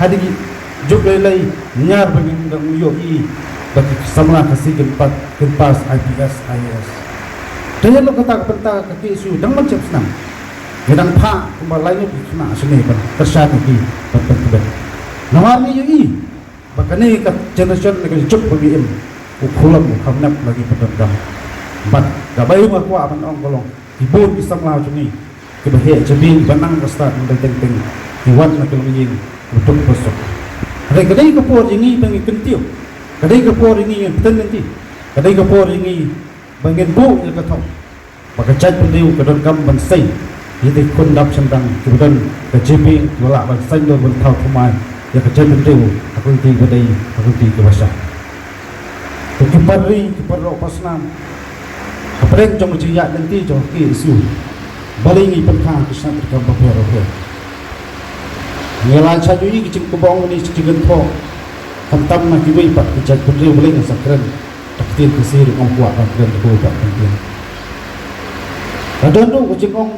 hadi juk lelai nyar bagi undang UI bagi samla kasih gempas IPS IAS daya lo kata kata kaki isu dang macam senang gedang pa kumalainya kena sini kan tersyat di betul nawarni UI bakane kat generation nak juk bagi ukulam kamnap lagi pedang bat gabai ma kwa ban ong kolong ibun isam la juni ke bahia jabin banang rasta mendai teng diwan nak lagi untuk besok ada kedai kapur ini bagi kentiu kedai kapur ini yang betul nanti kedai kapur ini bagi bu yang ketau maka cat pendiu kedon kam bansai ini kundap sendang kemudian ke jabin tolak bansai do bertau kumai ya ke cat pendiu aku di kedai aku di kebasa kipari kiparo pasnam apreng jong jiya nanti jong ki isu balingi pengkha kisah tergambar berapa ngelan sajui kicing kebong ni cigen tho kamtam na kiwi pak kicak putri baling sakren takdir kesir ong kuat sakren ko pak penting kadang tu kicing ong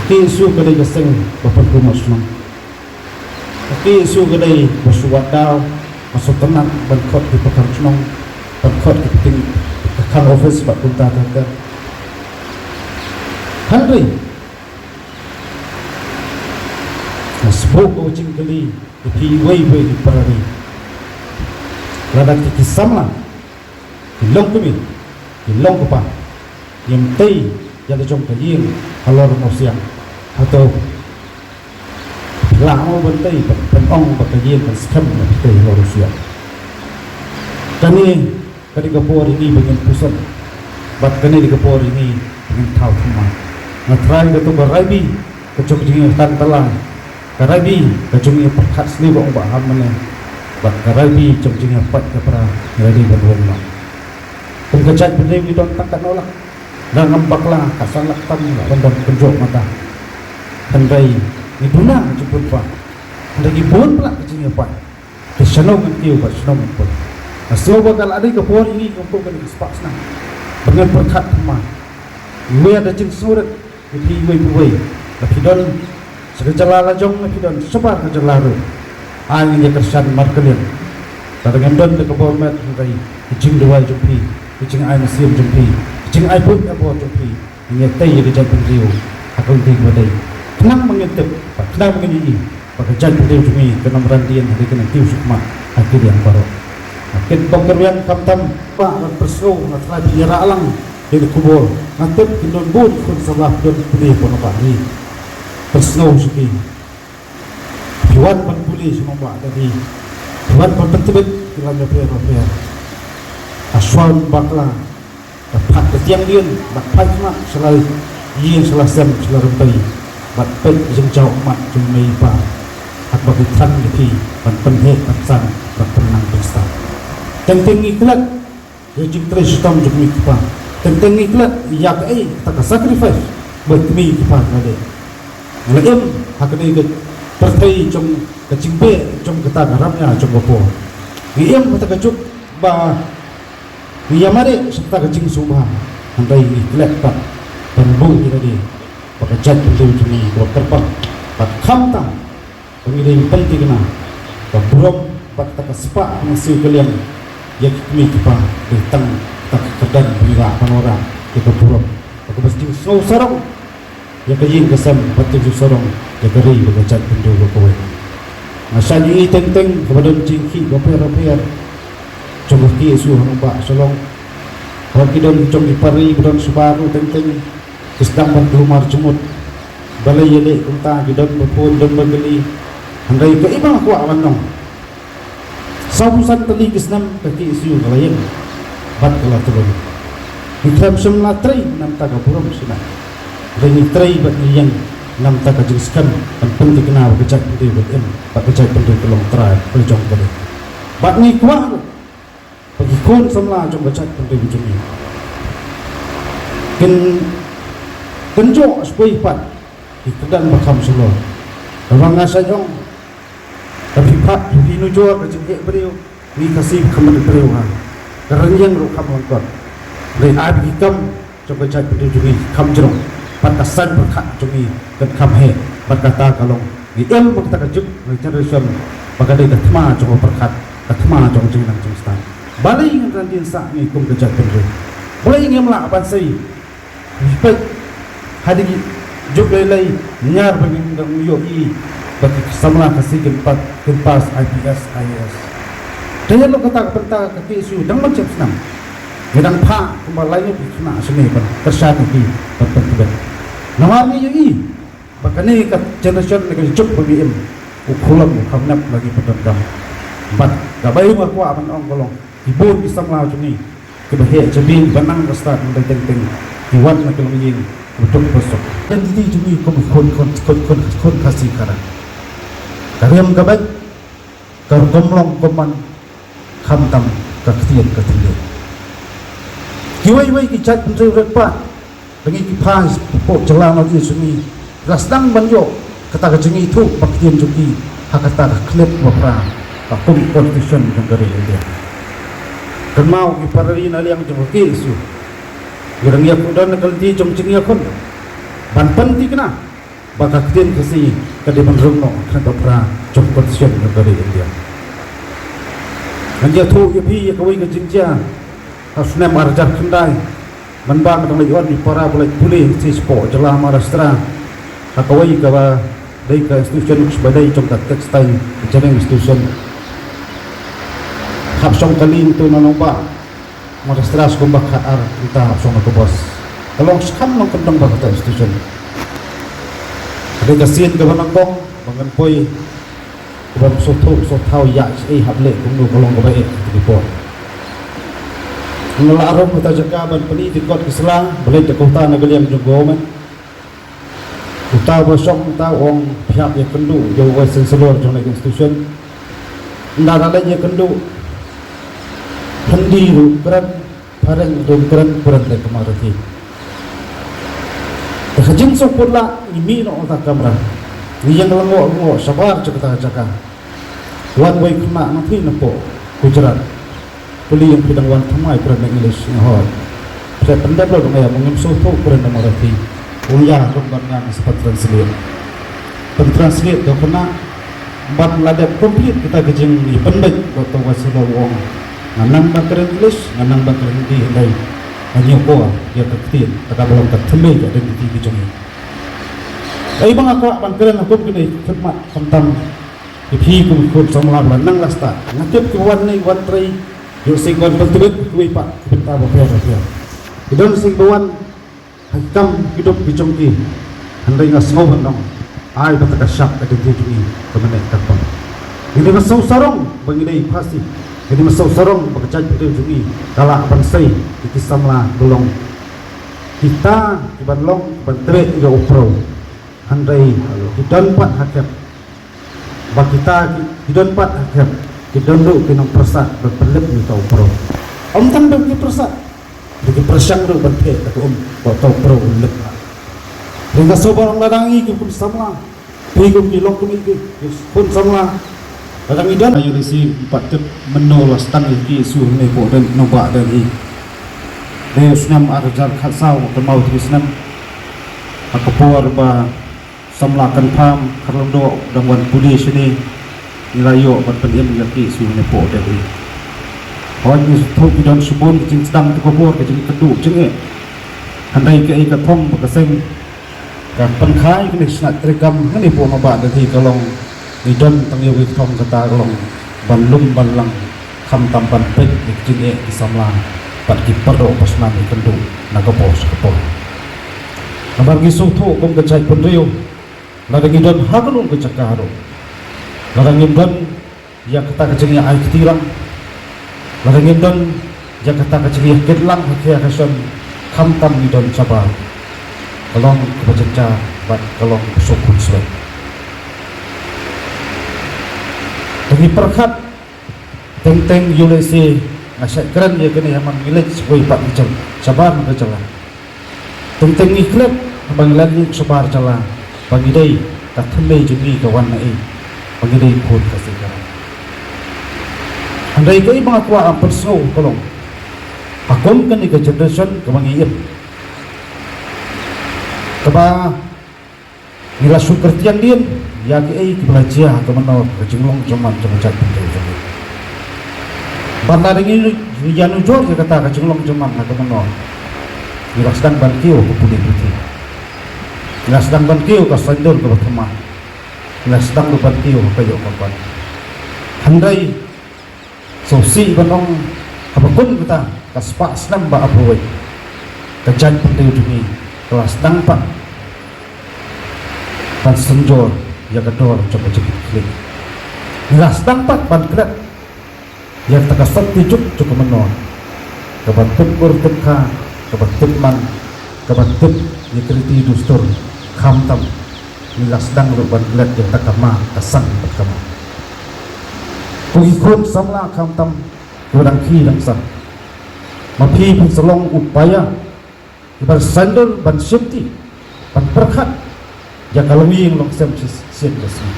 ki isu kedai geseng bapak rumah sunam ki isu kedai bersuat dau masuk tenang bangkot di pekan sunam bangkot di penting kang office pak punta tak Henry sebab kucing kali di way di parani ladak di sama di long kami di long apa yang tei yang jom kajian halor mosiang atau lama bentai penong bakajian kan skam tei halor mosiang kani kadi kapur ini bagian pusat bat kani di kapur ini dengan tahu semua ngatrai itu berabi kecuk dengan tan telang karabi kacungi perkat sini bang baham mana bak karabi cungcing apa kepada dari berbuat mak pengkecat berdiri di dalam tak nolak dan nampaklah kasalak tam rendam penjok mata hendai ni duna jemput pak hendai ibun pula kacungi apa kesenong nanti ubat senong pun asal bakal ada kepor ini kumpul kan sepak senang dengan perkat rumah we ada cing surat di we tapi don sekejala lajong dan sebar kejalaru angin yang kersan markelin kadang don ke bormet dari kucing dua jumpi kucing air siam jumpi kucing air pun apa jumpi ini tei ke jantung riu aku di badai tenang mengintip tenang menginyi pakai jantung riu jumpi kena merandian hari kena tiu sukma akhir yang baru akhir bongkerwian kamtam pak berseru ngatlah biara alang di kubur ngatip kindon bun kun salah don pulih pun apa ni persnau suki Tuan pan pulih semua tadi Tuan pan pentebet kilanya pera aswan bakla dapat ketiang dia dapat mak selalu ia salah sem selalu pai dapat jeng jauh mak jumai pa hak bagi tan di pan penhe pan penang pesta tentang iklat ya jing tres tam jumai pa tentang iklat ya kai tak sacrifice buat mi pa ada Lain hak ni ke pertai trong kecimpe trong kata garamnya trong gopo. Iem kata kecuk ba Yamare serta kecing subah Andai ikhlas tak Tenbu kita di Pakajat untuk juni Buat terbang Pak kamta Pengiring penting na Pak burung Pak tak sepak Masih kalian Yang kami kipa Ditang Tak kedan Pengira panora Kita burung Pak besting Sau sarong Yang kajing kesem Batik sarong Yang keri Pakajat untuk berkawai Masa ni teng-teng Kepada jingki Gopir-gopir Cuma ki isu nampak solong bagi don jom dipari don subaru tenteng sedang berkelumar jemut balai yele kunta gidon berpun don bergeli andai ke imang kuat manong sausan teli kisnam kaki isu kalayan bat kala turun hitram semla tri nam taga purum sina reni tri bat yang nam taga jeniskan dan penting kenal kejak putih bat em bat kejak putih kelong trai peljong kali bat ni kuat bagi kon semla jom baca penting jom ni kenjok supaya pat di kedan bakam selo orang ngasa jong tapi pak di nujur kejengkek beliau ni kasih kepada beliau ha kerenjang rukam langkot dari abi kam jom baca penting jom ni kam jerong pat asan berkat jom ni dan kam he berkata kalau ni kita kajuk ni generation bagai dah thma jong perkat thma jong jing nang jing stan balai ngan din sa ni kum kejat penre boleh ngem la ban sei pe hadi juk lai nyar bagi ngam yo i bagi samla kasih kepas IPS IAS dan lo kata ke isu dang macam senang gedang pa kembali ni kena seni ban tersyat di penting nawar ni yo i bakane ka generation ni juk bagi em ukulam khamnap lagi pedang bat gabai ma kwa ban ong kolong ibun isam la juni ke bahe jabin banang rasta ndai teng diwan na kelong yin betul besok dan di juni ko kon kasih kara kariam gabai kar gomlong koman khamtam ka khtian ka thile kiwai ki chat pentu repa dengan ki pas po jelang lagi suni rasdang banjo kata kejungi itu baktian juki hakata klip wapra akum constitution negara India kermau iparari nali yang jengki isu gerang ya kudan kalti jongcing ya kon ban panti kena bakatian kesi kade menrungno kata pra jong constitution negara India anja thu yapi kawai ke jinja asna marjar kendai manbang dong lagi di para boleh pulih si sport jelah Maharashtra akawai kawa dai ka institution sebagai contoh tekstil jadi institution hapsong kali itu nanomba Maharashtra skumbak khaar kita hapsong ke bos kalau skam nong kendang bakata institution ada kasihan ke banangkong bangan poi kuban sotau ya hable tunggu kolong ke baik di pon ngelarum kita jaga ban peni di kot Islam boleh ke kota negeri yang jogomen utau bosong utau ong pihak yang kendu jauh wesen seluruh jong institution ndak ada yang kendu hendi ru keran pareng ru keran le kemarati hajing sopula imi no ta kamera ni yang lengo sabar cekata jaka one way kena nanti napo Gujarat puli yang pidang wan thamai peran English ngahor saya pendap lo dong ya mungkin soto peran Marathi uya ronggan sempat translate pentranslate do kena bat ladap komplit kita kejeng ni pendek atau wasila wong nganang bakar English nganang bakar Hindi dai hanya ko dia ketin tak belum ketemu ada di kejeng ai bang aku bangkeran aku kini khidmat tentang ipi ku samla nang lasta ngatip ku wan ni wan trai yo sing wan pentut ku pak bentar apa idon sing bawan hakam hidup bijongki handai ngasau bandong ai bataka syak ada dijungi kemenek kapang ini masau sarong bangidai pasti ini masau sarong bakajaj bijungi kala bansai ikisamla golong kita ibanlong bantre yo pro handai idon pat hakap bakita idon pat hakap idon do kinong persat berpelip ni tau pro om tan do ki persat di persang do bante aku tau pro ulek hingga sobarang ladangi ki pun samla pigum ki long kumi ki pun samla ladang idon ayo risi patut menolos tan ki su ne ko dan noba dan i deusnam arjar khatsau kemau trisnam akapor ba samlakan pam karlondo dangwan pudi sini nilayo bat pendem yaki su ne po dan i hoi ni thok idon subun jing stang to ko ke jing kedu jenge handai ke ka thong ka seng ka penkhai ke snat rekam ni po ma ba ti kalong idon tang yo ki thong kata kalong banlum banlang kham tam ban pek jing e samla pat ki perro pasna ni kendu na ko pos ko po nabar gi su tho kom ka chai pun riu la da idon hakalung ke cakaro la da ngimban ya kata kejeng ai kitilang larang idon Jakarta kecil ketlang hakia kason khamtam idon sabar kalong kebaca bat kalong sokun surat bagi perkat teng yulesi asyik keren ya kini hamang milik sebuah pak macam sabar maka jalan teng ikhlab bang lagi sabar jalan bagi day tak themei jumi kawan nai bagi day khod kasih jalan andai kai mga kwa ang persau kolong akom kan ika generation kamangiyem kaba nila sukertian din ya ki belajar ke menor ke jenglong cuman cemajat penjuru bandar ini janu jor dia kata ke jenglong cuman ke menor ila sedang bankiu ke pulih putih ila sedang bankiu ke sandor ke berteman ila sedang bankiu ke yuk kapan handai sosi banong apapun kita kaspak senam ba abuai kajan penjuru ini kelas sedang pak pan senjor yang kedua coba cekik klik nilas dampak ban kret yang terkesan tijuk cukup menor kebantup kurtepka kebantup man kebantup yekriti dustur khamtam nilas dang lu ban kret yang takama kesan berkama kuikun samla khamtam kurang ki dan sah mapi pun selong upaya ibar sandor ban syukti ban perkat ya kalau yang long sem sian resmi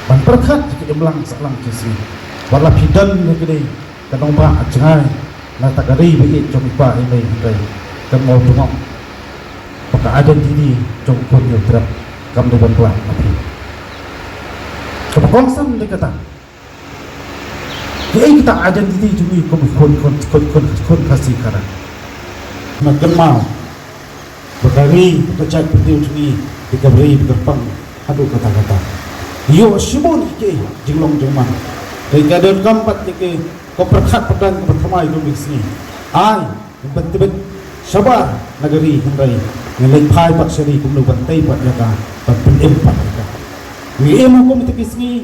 ban perkat ke emlang salang kismi wala pidan negeri kanong ba ajngai na tagari bi jong pa ini dai kan mau tungok paka ada dini jong pun yo trap kam de ban pla api kapakong sam de kata kita ada dini jumi kon kasih karan makan mau berkali bercak pentiu jumi dikabri berpang aduh kata-kata yo simon ke jinglong jengman dari kadon keempat ke koperkat pedang pertama itu bisni ai bet sabar nagari hendai ngelai pai pak seri kumnu bantai pak jaga pen empat jaga ni emo kum tekisni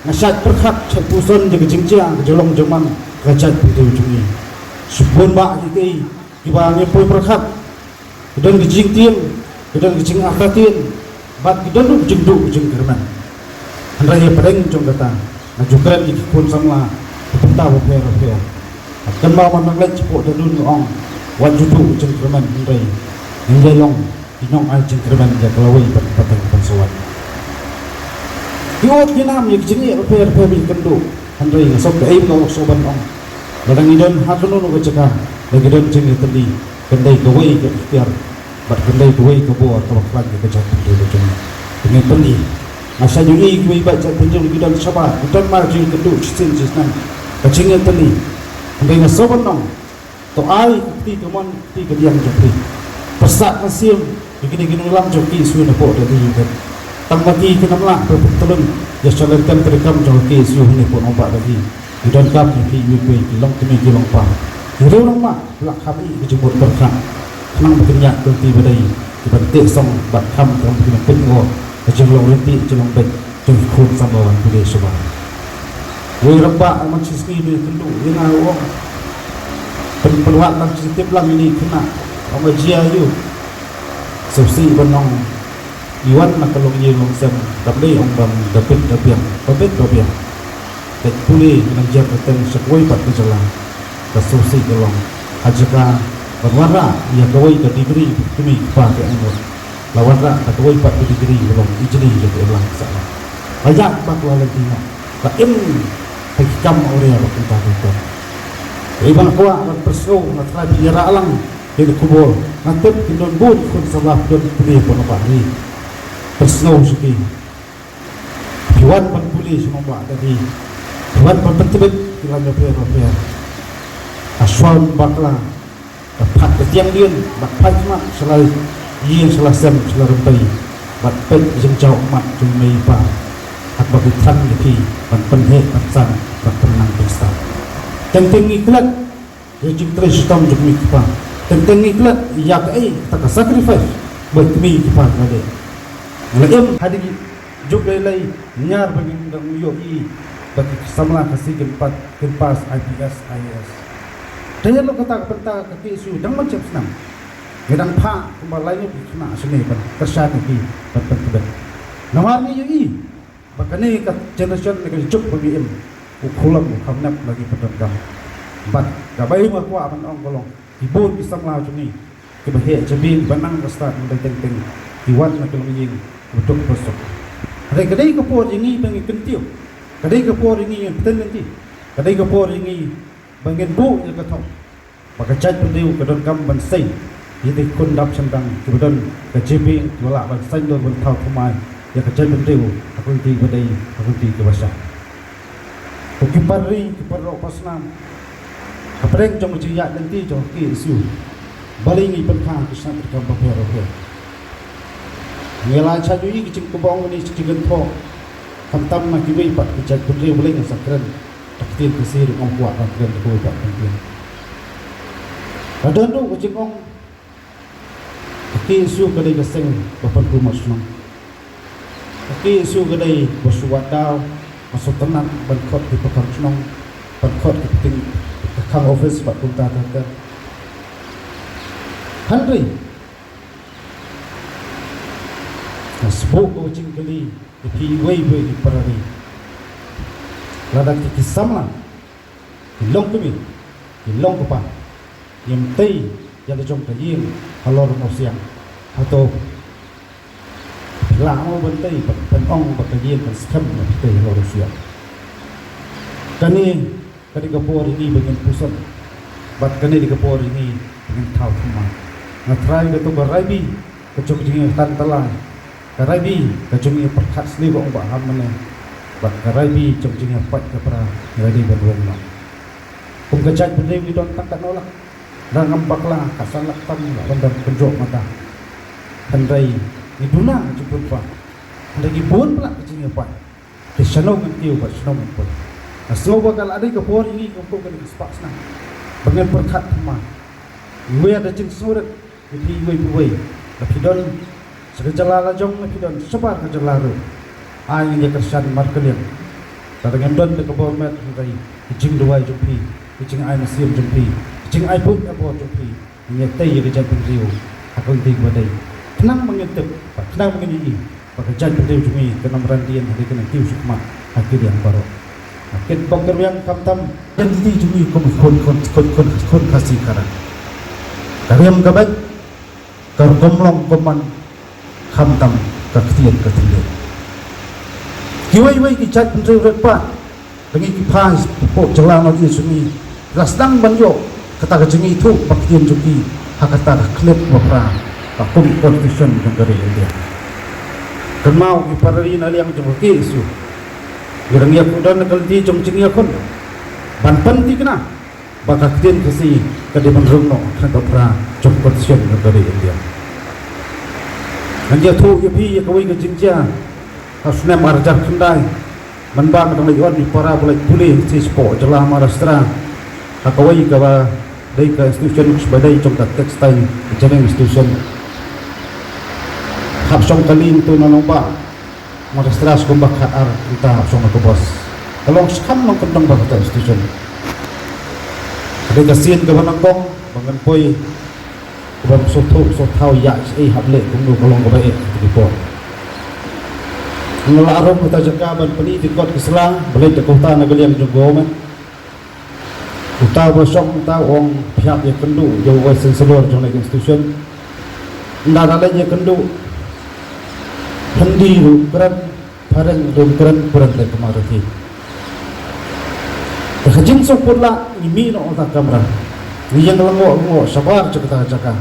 ngasat perkat cepuson jaga jingjiang jolong jengman kajat pentiu jumi subun ba ke iba ngepoi perkat dan dijingtiang kedang kecing akatin bat kedang jengdu jeng kerman raya pedeng jong kata ngajukan ikipun sama penta beper akan mau managlet cepuk dadun ong wajudu jeng kerman raya ngai long inong ai jeng kerman ja kelawai pateng pansawat diot ginam yak jengi beper bi kendo raya sok ai ngau soban ong badang idon hakunu no gecaka lagi don jeng teli kendai gawai ke ikhtiar bat kendai duai ke buah atau lagi ke jatuh dulu cuma dengan beli masa juli gue baca penjung di dalam sabar dan margin kedua cincin cisnan kecingnya teli kendai ngasoban nong to ai ti kemon ti kediang joki persak nasim begini ulang joki suyu nepok dari juga tambaki kenamlah bertolong ya salarkan terekam joki suyu nepok ombak lagi di dalam kap joki gue long kemi long pa hiru long mak lak kami kejebut berkah nang berkenyak berhenti badai dibantik song bat ham dalam berkenyak pengo kejelong renti jelong baik jengkun sambawan budaya sebab woi rebak macis ni dia tentu yang awak peluat lang sitip lang ini kena orang jia you subsi benong iwan nak kalau ye long sem tapi orang bang dapat tak pulih dengan jam datang sesuai pat berjalan subsi gelong ajaka berwarna ia kawai ke diberi demi pakai anggur lawan rak kawai pat diberi belum ijli jadi ulang salah banyak bakwa lagi nak tak im hikam orang yang kita ibang kuat dan perso nak lagi jara alang di kubur natip kindon bun kun salah don pulih pun apa ni persno suki piwan pan pulih semua tadi piwan pan pentibet kilanya per aswan bakla pat ketiang dia bat pai mak selalu ia selasem selalu pai bat pai jeng jauh mak cumai pa at bagi tan lagi ban penhe patsan bat tenang pesta tenteng iklat ya jing tres tom jeng mi pa tenteng iklat ya kai tak sacrifice buat mi pa kade ngalem hadi juk lay nyar bagi ndang yoi bagi samla kasih gempas IPS IS dia lo kata penta kaki isu dang macam senang gedang pa kembali ni kena seni pan kersat ni pan pan nawar ni yui bakane ka generation ni juk bagi im ukulam khamnap lagi pedang bat gabai ma kwa pan ong kolong ibun isam la juni ke bahe jabin banang rasta ndai teng iwan na kelong ying betul besok ada kedai kapur ini bagi kentiu kedai kapur ini yang betul nanti kedai kapur ini bangin bu yang ketau maka cat pendiu kedon kam ban sei yiti kun dap sendang kedon ke JB wala ban sai do ban thau thumai ya kerja bendeu aku ti badai aku ti ke basah ukipari kiparo pasnam kapreng jong jiya nanti jong ki isu balingi penka kisah terkam papero ke ngela chadui kicing kubong ni cigen tho kamtam ma kiwi pat kicak bendeu boleh ngasakran takdir kesir ong kuat kan ko pat penting ada tu kicing ong ki isu kadai keseng bapan ku masnam ki isu kadai bersuadau masuk tenang berkot di pekan senong berkot di penting kang office pak kunta kata Henry sebut kucing kali di way di parari ladak di kisamla di long kami di long kepa yang tei yang jom kayin halor mosiang atau lama bentai penong bakayin kan skam bentai halor mosiang kani kani kapor ini bagian pusat bat kani di kapor ini bagian tahu semua ngatrai itu beraibi kecuk jingi tan telang karaibi kecungi perkat selibu mbak hamane bat karaibi cuk jingi pat kepara ngadi berwenang kecak bentai widon tak nolak dan ngembaklah kasalak tam bandar penjok mata handai ni duna jemput pak lagi pun pula kecing apa di sana ngantiu pak sana pun asal bakal ada ke por ini kumpul ke sepak sana dengan berkat mah we ada cing surat di we tapi don segala jong tapi don sebar ke jelaru ai yang kersan markelian dengan don ke por met handai cing dua jumpi cing ai nasim jumpi cing ai pun apa jumpi nyetai ke jalan riu aku ti badai tenang mengintip tenang mengini pekerjaan penting cumi kena merandian hari kena tiu sukma akhir yang baru akhir bangker yang kamtam dan ini cumi kon kasih karan kariam kabat kargomlong koman kamtam kaktian ketian kiwai kicat penting repat dengan kipas pokok jelang lagi cumi rasdang banjo kata kejengi itu baktian cumi hakata klip wapra akum constitution negara India. Kemau iparari nali yang jemuk isu. Gerang ya kudan kalti jom cing ya kon. Ban panti kena. Bakak tin kasi kadi manrungno kena pra jom constitution negara India. Nanti tu yapi ya kawai ke jingja. Asna marjar kendai. Manbang dengan iwan di para boleh pulih si sport jelah Maharashtra. Kawai kawa dari ke institution sebagai contoh tekstil jaring institution hapsong kali itu nanomba Maharashtra kumbak KR kita hapsong ke bos kalau skam nong kendang bakal institution ada kasihan ke manangkong bangan poi kubam sotau ya hable kumdu kolong kebaik di port ngala arom kita jakaban peni di kot keselang boleh dekota nagaliam jogomen utau bosong utau ong pihak yang kendu jauh wesen seluar jauh lagi institution ndak ada yang kendu hendi rukeran parang rukeran kurang dari kemarin ini kejin sopurlah ini no otak kamera ni yang lengo sabar cakap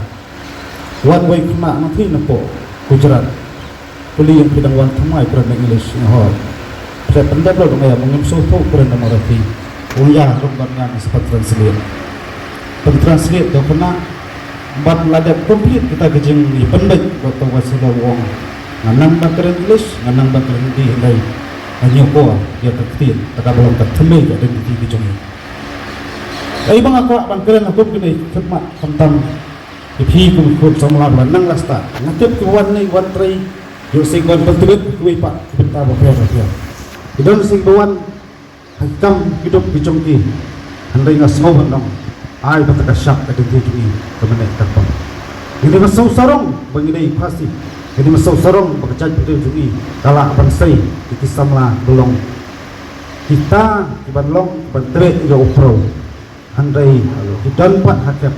one way kena nanti nampo Gujarat kuli yang bidang wan thamai kurang English ngahor saya pendap lo dong ya mengimso tu kurang Marathi uya rumbangan sempat translate pentranslate dah pernah ban ladap komplit kita kejeng ni pendek waktu wasila wong nganang bakar English nganang bakar Hindi handai hanya ko dia ketin tak belum tertemi ada di kejeng ai bang aku bangkeran aku kini khidmat tentang ipi ku samla nang lasta ngatip ku wan ni wan trai yo sing kon pentut kuwi pak bentar bakar dia idon sing bawan Hakam hidup di jongki handai ngasau bandang ai bataka syak ada di jumi kemenek terpang ini masau sarong bangidai pasti ini masau sarong bekerja di jumi kala bansai di samla belong kita di banlong bantre ya upro handai hidon pat hakim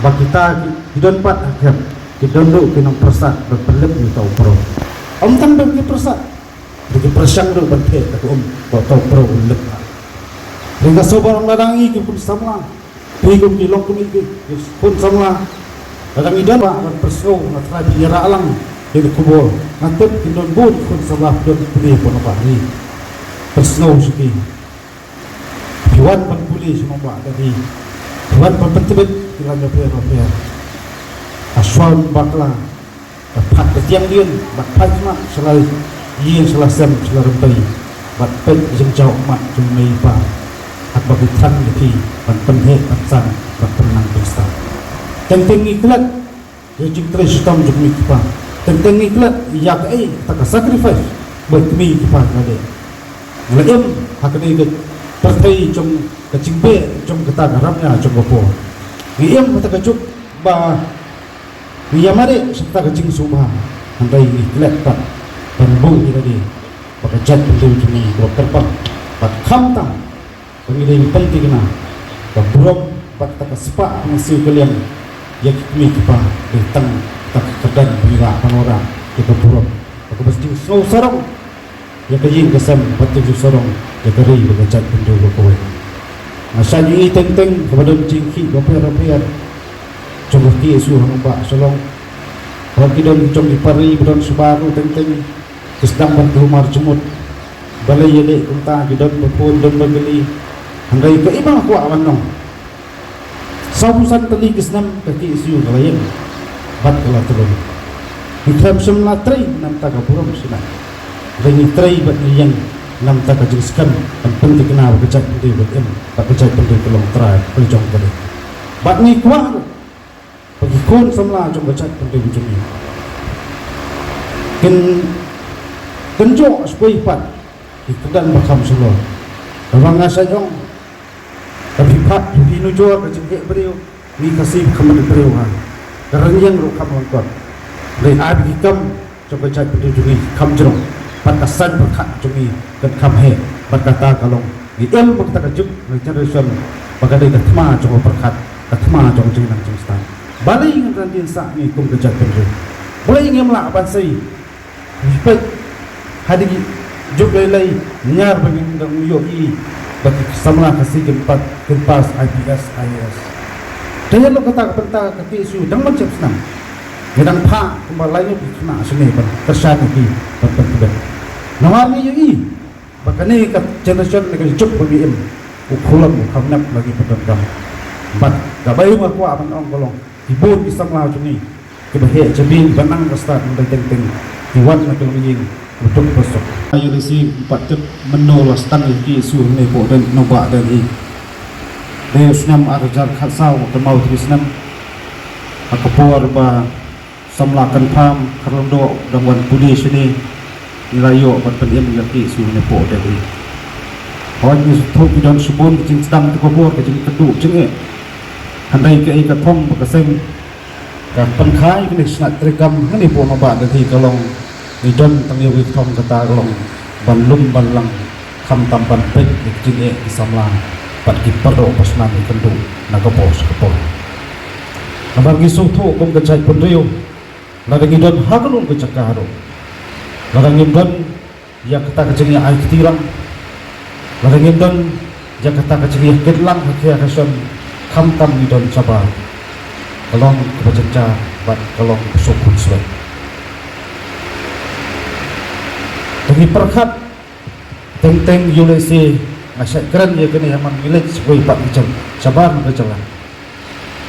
bak kita hidon pat hakim hidon kinong persat berpelit ni tau upro om tambah ki persat di persang do bantet aku tau pro lek dengan sobar ladangi ke pun samla pigum di long kumi ke pun samla kadang idan ba perso na trabi ra alang Jadi kubur ngatut kindon bun kun salah don pulih pun apa ni persno suki piwan pan pulih semua buat tadi piwan pan pentibet kila nyoper aswan bakla dapat ketiang dia dapat mak selalu yin selasem selalu rempai bat pen jeng jauh mak cumai pa hak bagi tan di pan penhe pan bat penang pesta tenteng iklat jeng tres tam jeng mikpa tentang iklat yak tak sacrifice buat kami kipas ada. Ngelaim hak ni ke partai jom kecingbe jom kata garamnya jom bopo. Ngiem kata kecup ba ngiyamare serta kecing subah andai iklat tak berbung kita di pakajat betul jumi buat terbang bat khamtam pengidai penting na baburom bat tak sepak nasi kalian yak kami kipas datang tak kedan bira panora kita buruk aku mesti snow sarong ya kajing kesem betul sarong ya keri bergecat pintu berkowe masa ni teng kepada cingki baper coba ki isu hamba solong kalau kita jom dipari bedon sebaru teng sedang bertumar jemut balai yele kunta gidon berpun don bergeli handai ke imam aku awan nong sabusan teli kesnam kaki isu kalayan bat kala tulung ikram semla trai nam ta kapuram sina ringi trai bat yang nam ta kajiskan dan penting kena berkecak penting bat em bat kecak penting tolong trai peljong kali bat ni kuat bagi kon semla jom kecak penting ujung ni kenjok supaya pat ikutan bakam selo orang ngasajong tapi pat di nujur kecek beriu ni kasih kemen beriu ha kerana yang rukam langkot dari abi hikam coba cai penjujungi kam jerong patasan berkat jungi dan kam he berkata kalau di ilmu kita kajuk generation bagai datma coba berkat datma coba jungi nang jungstan balik dengan rantin sak ni kum kejat penjuj boleh ingin melak bansai lipat hadi juk lelai nyar bagi undang uyoi bagi samla kasih gempas IPS IS dan yang lo kata pentar kaki isu dan macam senang gedang pa kembali ni kena sini kan tersyani di berpenting nawar ni yui bahkan ni kat generation ni cukup pemimpin ukulam ukamnap lagi pedang bat gabai rumah kuat apa orang kolong ibu bisa melaju ni kebahaya jebin benang kasta mendai teng diwan nak keluming untuk besok ayo disi 4 tep menolak stand ki isu ni po dan nobak dan i Deusnam arjar khatsau kemau trisnam akapor ba samlakan pam karlondo dangwan pudi sini nilayo bat peliem laki sune po dari awan ni thok bidon subun jing sedang tekobor ke jing kedu jing handai ke ai kathong bakaseng ka pankhai ke snat trekam ni po maba dari kalong bidon tangi wi thong kata kalong banlum balang kham tampan pek jing e samlang pat kiperdo pasnan kendu nagapos kapor nabagi sutu kum kecai pendriyo ladang idon hagalun kecakaro ladang idon ya kata kecengnya ai ketirang ladang idon ya kata kecengnya ketlang hakia kason kamtam idon sabar kalong kebaca bat kalong sukun suai demi perkat teng yulesi asyik keren dia kena yang milik sebuah pak macam sabar berjalan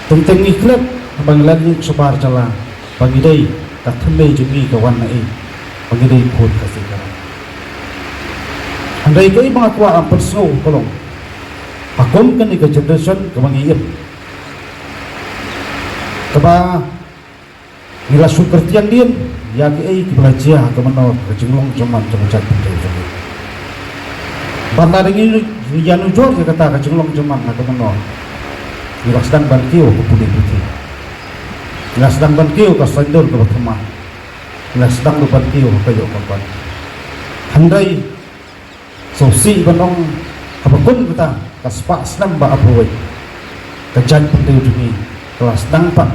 tentang ikhlak bagi lagi sabar jalan bagi day tak tembei jumi kawan naik bagi day pun kasih karam andai kai mengaku ampun snow kolong akom kan ika generation kemangiim keba nila syukur tiang dia ya ki kibelajar kemenor kejunglong cuman cat penjajah bandar ini janu jor dia kata kejunglong cuman nak menor nila sedang bantiu ke putih nila sedang bantiu ke sandor ke berteman nila sedang bantiu ke yuk kawan handai sosi banong kapakun kita kaspak senam ba apoi kejan pentiu demi kelas dangpak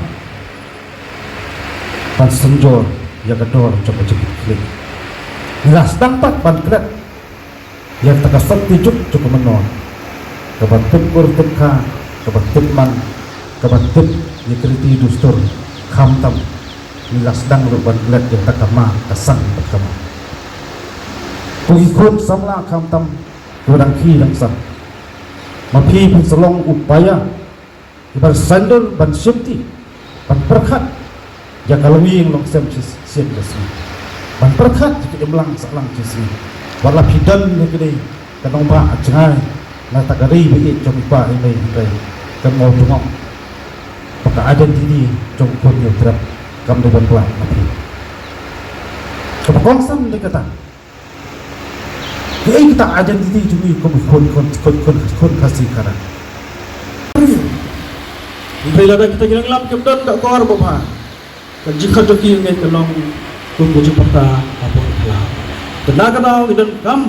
pan senjor ya kedor coba cepit klik nila sedang pak pan kret yang terkesan tijuk cukup menor kebatip kurtipka kebatip man kebatip nyekriti dustur kamtam nila sedang ruban let yang takama kasang takama pengikut samla kamtam kurang hilang sam mapi penselong upaya ibar sandul ban syukti ban perkat ya kalau wing long sem siap jasmi ban perkat jika imlang salang jasmi wala pidan ni kini kanong ba ajngai na tagari bi jom pa ini kai kan mau tungok maka ada diri jom kun yo trap kam de ban pla mapi kapakong sam de kata kita ada diri jumi kon kasih kara bila kita gilang lam kemdan tak kor bapa jika joki ngai kelong kun bojo pata apa pula tenaga dau dan kam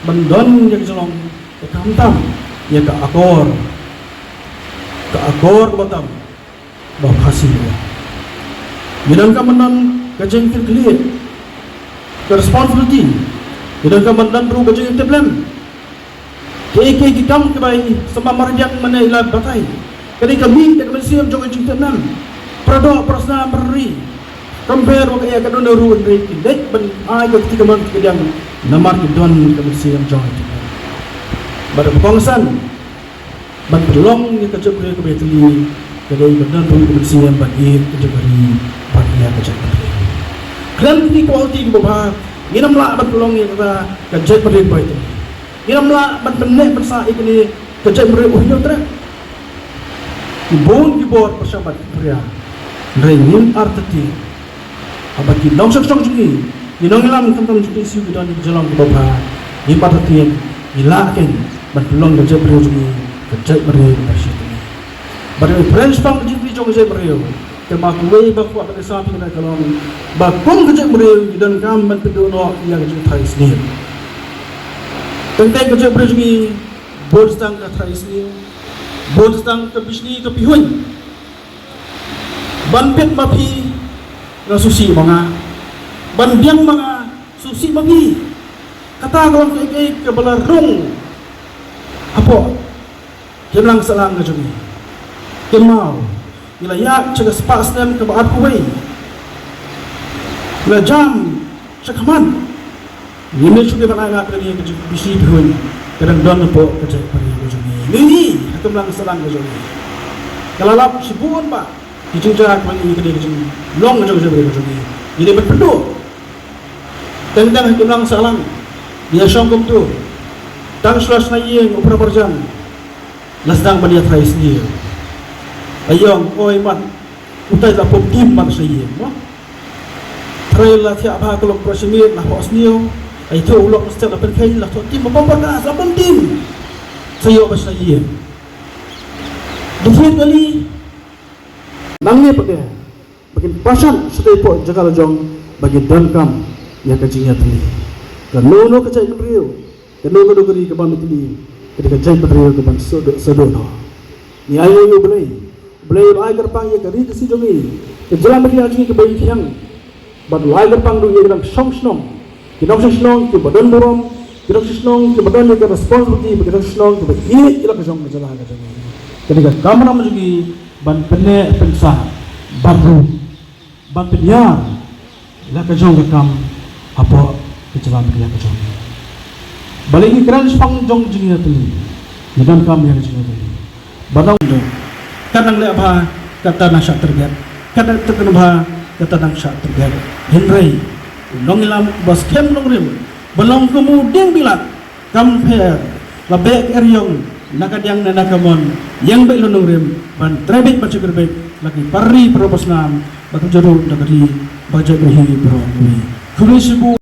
mendon yang jelong ke kamtam ya ke akor batam bah hasil dan kam mendon ke jengkir kelir ke responsibility dan kam mendon ru ke jengkir teblan ke kita kebai sama marjak mana ilah batai kali kami tak mensiam jong jengkir teblan prado prasna beri compare wa kaya kadon ru ndai dek ban ai ko ketika man kedang namar kedon kami siam jong bar bangsan ban belong ni kecep ke betli kedai bedan ru kami siam ban ir ke bari ban ya kecep klan ni quality ko ba inam la ban belong ni kata kecep bari ba itu inam la ban benek bersa ikni kecep bari uhyo tra ibon gibor persahabat pria ringin artati abat ki long sok jungi ni nong lam kam jungi siu bidan di jalan ke bawah ni patati ni laken ban long ke jebri jungi ke jebri basi ni bar friends pang jebri jong jebri ke ma kuwe ba ku pada sampai na kalong ba kong ke jebri dan kam ban pedono yang jung thai sni tentang ke jebri jungi bod stang ka thai sni bod stang ke bisni ke pihun ban pet mapi na susi mga bandiang mga susi magi kata kalau ke belarung apa kelang salang na jumi kemau ilayak cega spas nem ke baat kuwei ila jam cakaman ini sudah berangkat dari ke bisi bihun kadang don po ke pari jumi ini kelang salang na jumi kalalap sibun ba dijujak mandi kedai kecil long jauh jauh jadi berpedu tentang hitungan salang dia songkom tu tang selas naik upra perjam lasdang pada trai sendiri ayong oi mat utai la pom tim mat sayi mo trai la tiap ha kalau prosimir lah pos niu ai tu ulok setiap la perkai la tu tim apa dah la pom tim sayo pas sayi dua kali nangnya pakai bagian pasang sudah po jaga lojong bagi dankam yang kecilnya tadi kalau no kecil beriu kalau no geri ke bami tadi ketika jai beriu ke bami sedono ni ayo yo belai ai gerpang ya geri ke si jongi ke jalan beri lagi ke bayi tiang bad lai gerpang du ye dalam song snong ke badan borom ke snong ke badan ke responsibility ke snong ke bayi ila ke jong jalan ke jongi ketika kamu nama juga ban pene pensa baru ban penyar la ka jong kam apa kejalan dia ka jong balik ni keran sepang jong jinga tuli dan kam yang jinga tuli badang do kadang le apa kata nasyak tergat kadang terkenal kata nasyak tergat henry longilam bas kem longrim belong kemudian bilang compare labek eryong nakadiang na nakamon yang baik lunong rim ban trebek baca gerbek lagi pari propos nam batu jeruk nakadi baca berhiri beroni kumisibu